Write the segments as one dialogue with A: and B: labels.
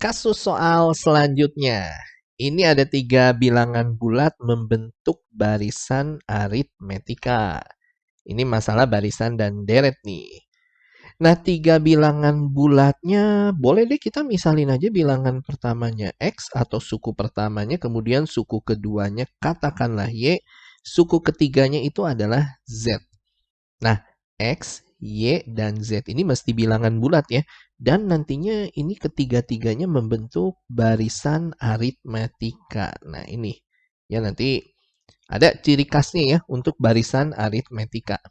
A: Kasus soal selanjutnya. Ini ada 3 bilangan bulat membentuk barisan aritmetika. Ini masalah barisan dan deret nih. Nah, 3 bilangan bulatnya, boleh deh kita misalin aja bilangan pertamanya X atau suku pertamanya, kemudian suku keduanya katakanlah Y, suku ketiganya itu adalah Z. Nah, X, Y, dan Z ini mesti bilangan bulat ya. Dan nantinya ini ketiga-tiganya membentuk barisan aritmetika. Nah, ini ya nanti ada ciri khasnya ya untuk barisan aritmetika.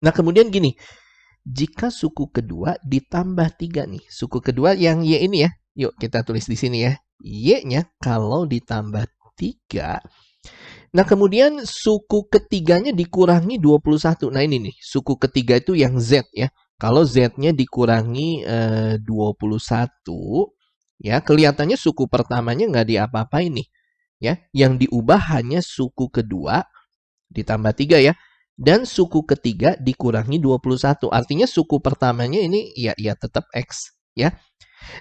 A: Nah, kemudian gini, jika suku kedua ditambah 3 nih. Suku kedua yang Y ini ya. Yuk kita tulis di sini ya. Y-nya kalau ditambah 3. Nah, kemudian suku ketiganya dikurangi 21. Nah, ini nih, suku ketiga itu yang Z ya. Kalau Z-nya dikurangi 21, ya kelihatannya suku pertamanya nggak diapa-apain nih. Ya, yang diubah hanya suku kedua ditambah 3 ya. Dan suku ketiga dikurangi 21. Artinya suku pertamanya ini ya tetap X ya.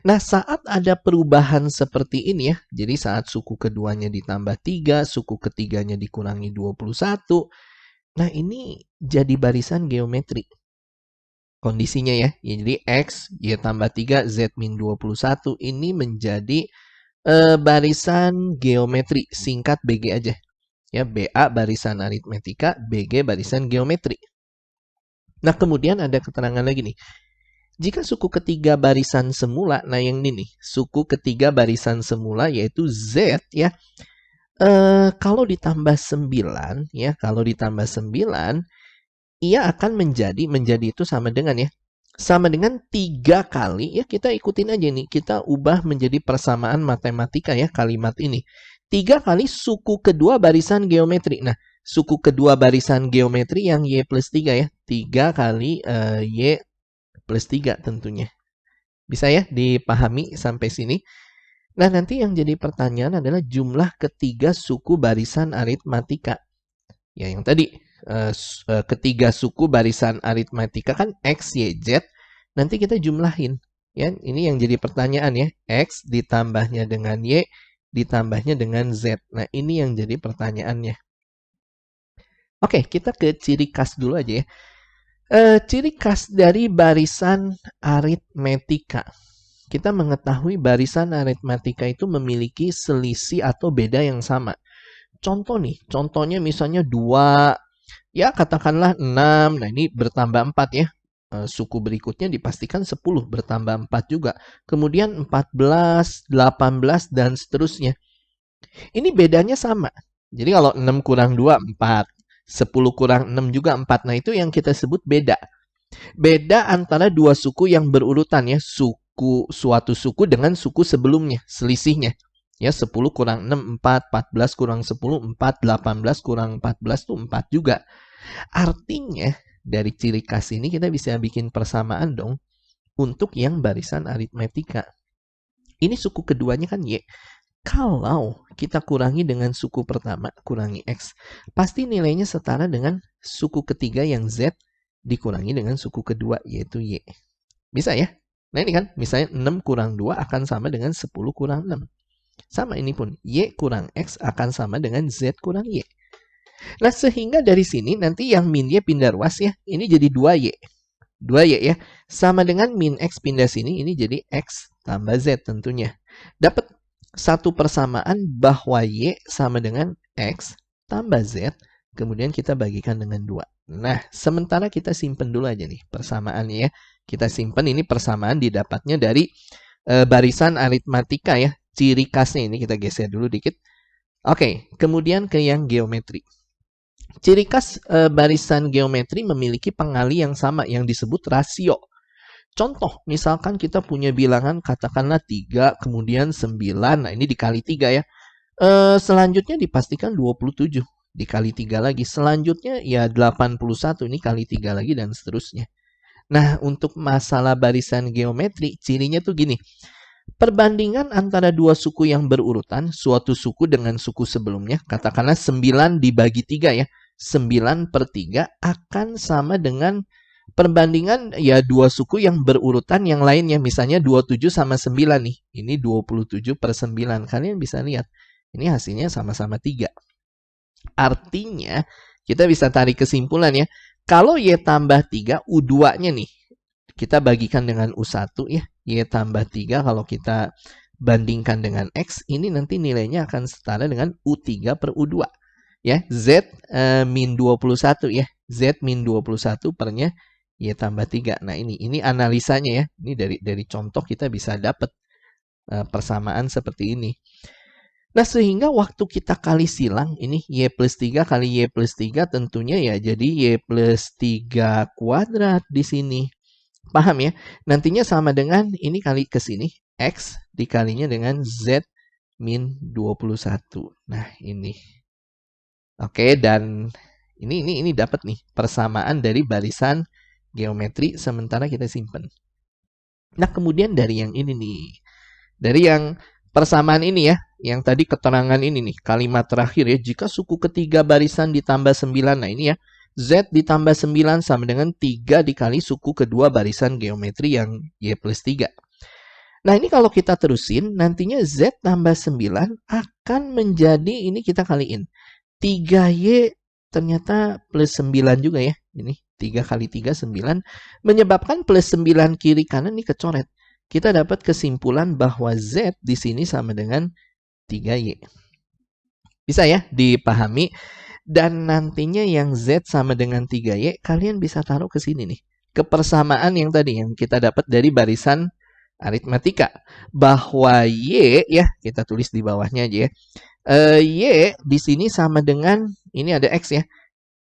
A: Nah, saat ada perubahan seperti ini ya, jadi saat suku keduanya ditambah 3, suku ketiganya dikurangi 21, nah ini jadi barisan geometri. Kondisinya ya, jadi X, Y tambah 3, Z min 21, ini menjadi barisan geometri, singkat BG aja. Ya, BA barisan aritmetika, BG barisan geometri. Nah, kemudian ada keterangan lagi nih. Jika suku ketiga barisan semula, nah yang ini nih, suku ketiga barisan semula yaitu Z ya. Kalau ditambah 9 ya, kalau ditambah 9, ia akan menjadi itu sama dengan ya. Sama dengan 3 kali ya, kita ikutin aja nih, kita ubah menjadi persamaan matematika ya kalimat ini. 3 kali suku kedua barisan geometri. Nah, suku kedua barisan geometri yang Y plus 3 ya. 3 kali Y plus 3 tentunya. Bisa ya dipahami sampai sini? Nah, nanti yang jadi pertanyaan adalah jumlah ketiga suku barisan aritmatika. Ya, yang tadi ketiga suku barisan aritmatika kan X, Y, Z. Nanti kita jumlahin. Ya, ini yang jadi pertanyaan ya. X ditambahnya dengan Y ditambahnya dengan Z. Nah, ini yang jadi pertanyaannya. Oke, kita ke ciri khas dulu aja ya. Ciri khas dari barisan aritmetika. Kita mengetahui barisan aritmetika itu memiliki selisih atau beda yang sama. Contoh nih, contohnya misalnya 2, ya katakanlah 6, nah ini bertambah 4 ya. Suku berikutnya dipastikan 10, bertambah 4 juga. Kemudian 14, 18, dan seterusnya. Ini bedanya sama. Jadi kalau 6 kurang 2, 4. 10 kurang 6 juga 4. Nah, itu yang kita sebut beda. Beda antara dua suku yang berurutan ya. Suatu suku dengan suku sebelumnya, selisihnya. Ya, 10 kurang 6, 4. 14 kurang 10, 4. 18 kurang 14 itu 4 juga. Artinya, dari ciri khas ini kita bisa bikin persamaan dong untuk yang barisan aritmetika. Ini suku keduanya kan Y. Kalau kita kurangi dengan suku pertama, kurangi X, pasti nilainya setara dengan suku ketiga yang Z dikurangi dengan suku kedua, yaitu Y. Bisa ya? Nah ini kan, misalnya 6 kurang 2 akan sama dengan 10 kurang 6. Sama ini pun, Y kurang X akan sama dengan Z kurang Y. Nah, sehingga dari sini nanti yang min Y pindah ruas ya, ini jadi 2Y. 2Y ya, sama dengan min X pindah sini, ini jadi X tambah Z tentunya. Dapat satu persamaan bahwa Y sama dengan X tambah Z, kemudian kita bagikan dengan 2. Nah, sementara kita simpen dulu aja nih persamaannya ya. Kita simpen ini persamaan didapatnya dari barisan aritmatika ya. Ciri khasnya ini kita geser dulu dikit. Oke, kemudian ke yang geometri. Ciri khas barisan geometri memiliki pengali yang sama yang disebut rasio. Contoh, misalkan kita punya bilangan katakanlah 3, kemudian 9. Nah, ini dikali 3 ya. Selanjutnya dipastikan 27. Dikali 3 lagi. Selanjutnya ya 81. Ini kali 3 lagi dan seterusnya. Nah, untuk masalah barisan geometri, cirinya tuh gini. Perbandingan antara dua suku yang berurutan, suatu suku dengan suku sebelumnya, katakanlah 9 dibagi 3 ya. 9/3 akan sama dengan Perbandingan ya dua suku yang berurutan yang lainnya. Misalnya 27 sama 9 nih. Ini 27/9. Kalian bisa lihat. Ini hasilnya sama-sama 3. Artinya, kita bisa tarik kesimpulan ya. Kalau Y tambah 3, U2-nya nih. Kita bagikan dengan U1 ya. Y tambah 3 kalau kita bandingkan dengan X, ini nanti nilainya akan setara dengan U3 per U2. Ya, Z min 21 ya. Z min 21 pernya Y tambah 3. Nah, ini analisanya ya. Ini dari contoh kita bisa dapat persamaan seperti ini. Nah, sehingga waktu kita kali silang, ini Y plus 3 kali Y plus 3 tentunya ya jadi Y plus 3 kuadrat di sini. Paham ya? Nantinya sama dengan ini kali ke sini. X dikalinya dengan Z min 21. Nah, ini. Oke, dan ini dapat nih persamaan dari barisan geometri sementara kita simpan. Nah, kemudian dari yang ini nih. Dari yang persamaan ini ya, yang tadi keterangan ini nih, kalimat terakhir ya, jika suku ketiga barisan ditambah 9. Nah, ini ya. Z ditambah 9 sama dengan 3 dikali suku kedua barisan geometri yang Y plus 3. Nah, ini kalau kita terusin, nantinya Z tambah 9 akan menjadi, ini kita kaliin. 3Y ternyata plus 9 juga ya. Ini 3 kali 3, 9. Menyebabkan plus 9 kiri kanan ini kecoret. Kita dapat kesimpulan bahwa Z di sini sama dengan 3Y. Bisa ya dipahami? Dan nantinya yang Z sama dengan 3Y, kalian bisa taruh ke sini nih. Kepersamaan yang tadi, yang kita dapat dari barisan aritmatika. Bahwa Y, ya kita tulis di bawahnya aja ya. Y di sini sama dengan, ini ada X ya.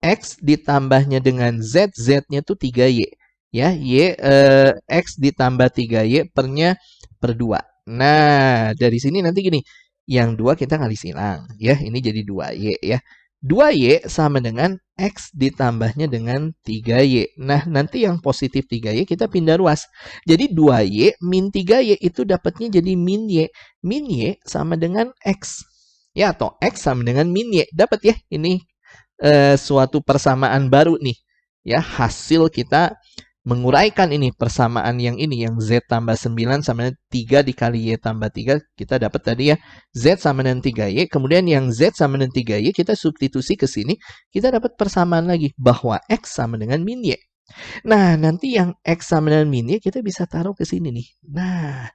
A: X ditambahnya dengan Z, Z-nya tuh 3Y. Ya, Y, X ditambah 3Y pernya per 2. Nah, dari sini nanti gini. Yang 2 kita kali silang. Ya, ini jadi 2Y ya. 2Y sama dengan X ditambahnya dengan 3Y. Nah, nanti yang positif 3Y kita pindah ruas. Jadi 2Y min 3Y itu dapatnya jadi min Y. Min Y sama dengan X. Ya, atau X sama dengan min Y. Dapat ya, ini suatu persamaan baru nih. Ya, hasil kita menguraikan ini persamaan yang ini, yang Z tambah 9 sama dengan 3 dikali Y tambah 3, kita dapat tadi ya, Z sama dengan 3Y, kemudian yang Z sama dengan 3Y, kita substitusi ke sini, kita dapat persamaan lagi, bahwa X sama dengan min Y. Nah, nanti yang X sama dengan min Y, kita bisa taruh ke sini nih. Nah,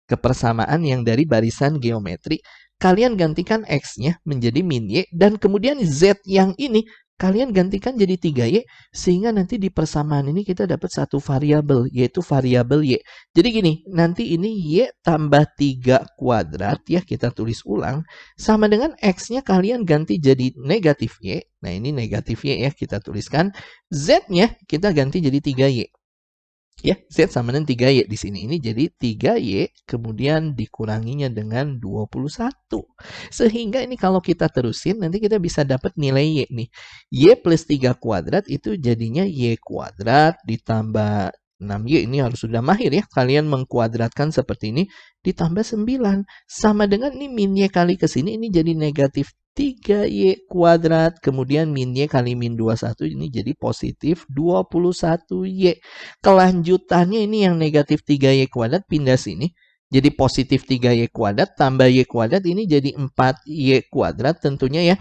A: kepersamaan yang dari barisan geometri, kalian gantikan X-nya menjadi min Y, dan kemudian Z yang ini, kalian gantikan jadi 3Y, sehingga nanti di persamaan ini kita dapat satu variabel, yaitu variabel Y. Jadi gini, nanti ini Y tambah 3 kuadrat, ya kita tulis ulang, sama dengan X-nya kalian ganti jadi negatif Y. Nah, ini negatif Y ya, kita tuliskan. Z-nya kita ganti jadi 3Y. Ya, Z sama dengan 3Y di sini. Ini jadi 3Y kemudian dikuranginya dengan 21. Sehingga ini kalau kita terusin nanti kita bisa dapat nilai Y nih. Y plus 3 kuadrat itu jadinya Y kuadrat ditambah 6Y. Ini harus sudah mahir ya. Kalian mengkuadratkan seperti ini ditambah 9. Sama dengan ini min Y kali ke sini ini jadi negatif 3Y kuadrat, kemudian min Y kali min 21 ini jadi positif 21Y. Kelanjutannya ini yang negatif 3Y kuadrat pindah sini. Jadi positif 3Y kuadrat tambah Y kuadrat ini jadi 4Y kuadrat tentunya ya.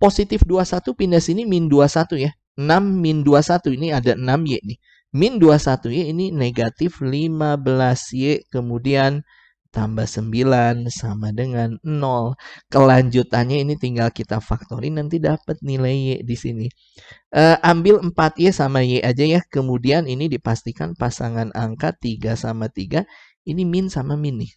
A: Positif 21 pindah sini min 21 ya. 6 min 21 ini ada 6Y nih. Min 21Y ini negatif 15Y kemudian tambah 9 sama dengan 0. Kelanjutannya ini tinggal kita faktorin nanti dapat nilai Y di sini. Ambil 4Y sama Y aja ya. Kemudian ini dipastikan pasangan angka 3 sama 3. Ini min sama min nih.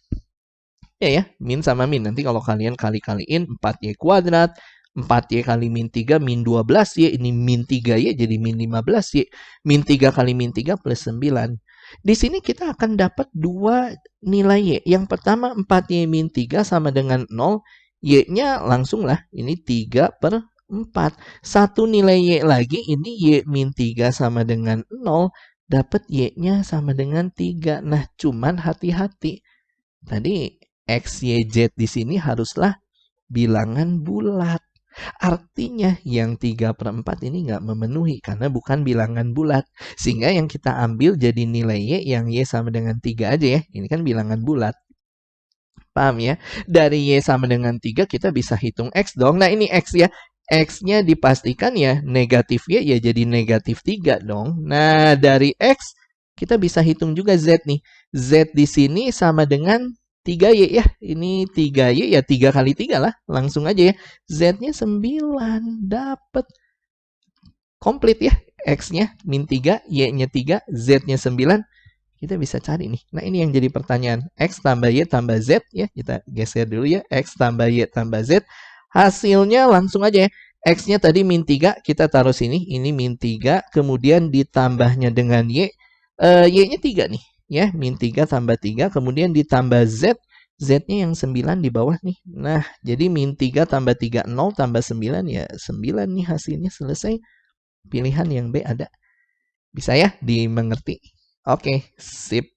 A: Ya, min sama min. Nanti kalau kalian kali-kaliin 4Y kuadrat. 4Y kali min 3, min 12Y. Ini min 3Y jadi min 15Y. Min 3 kali min 3 plus 9. Di sini kita akan dapat dua nilai Y. Yang pertama 4Y min 3 sama dengan 0. Y-nya langsung lah. Ini 3 per 4. Satu nilai Y lagi. Ini Y min 3 sama dengan 0. Dapat Y-nya sama dengan 3. Nah, cuman hati-hati. Tadi X, Y, Z di sini haruslah bilangan bulat. Artinya yang 3/4 ini nggak memenuhi karena bukan bilangan bulat. Sehingga yang kita ambil jadi nilai Y yang Y sama dengan 3 aja ya. Ini kan bilangan bulat. Paham ya? Dari Y sama dengan 3 kita bisa hitung X dong. Nah ini X ya. X-nya dipastikan ya negatif Y ya jadi negatif 3 dong. Nah dari X kita bisa hitung juga Z nih. Z di sini sama dengan 3Y ya. Ini 3Y ya 3 kali 3 lah. Langsung aja ya. Z-nya 9. Dapat. Komplit ya. X-nya min 3, Y-nya 3, Z-nya 9. Kita bisa cari nih. Nah, ini yang jadi pertanyaan. X tambah Y tambah Z ya. Kita geser dulu ya. X tambah Y tambah Z. Hasilnya langsung aja ya. X-nya tadi min 3. Kita taruh sini. Ini min 3. Kemudian ditambahnya dengan Y. Y-nya 3 nih. Ya, min 3 tambah 3. Kemudian ditambah Z. Z-nya yang 9 di bawah nih. Nah, jadi min 3 tambah 3, 0 tambah 9. Ya, 9 nih hasilnya selesai. Pilihan yang B ada. Bisa ya dimengerti? Oke, sip.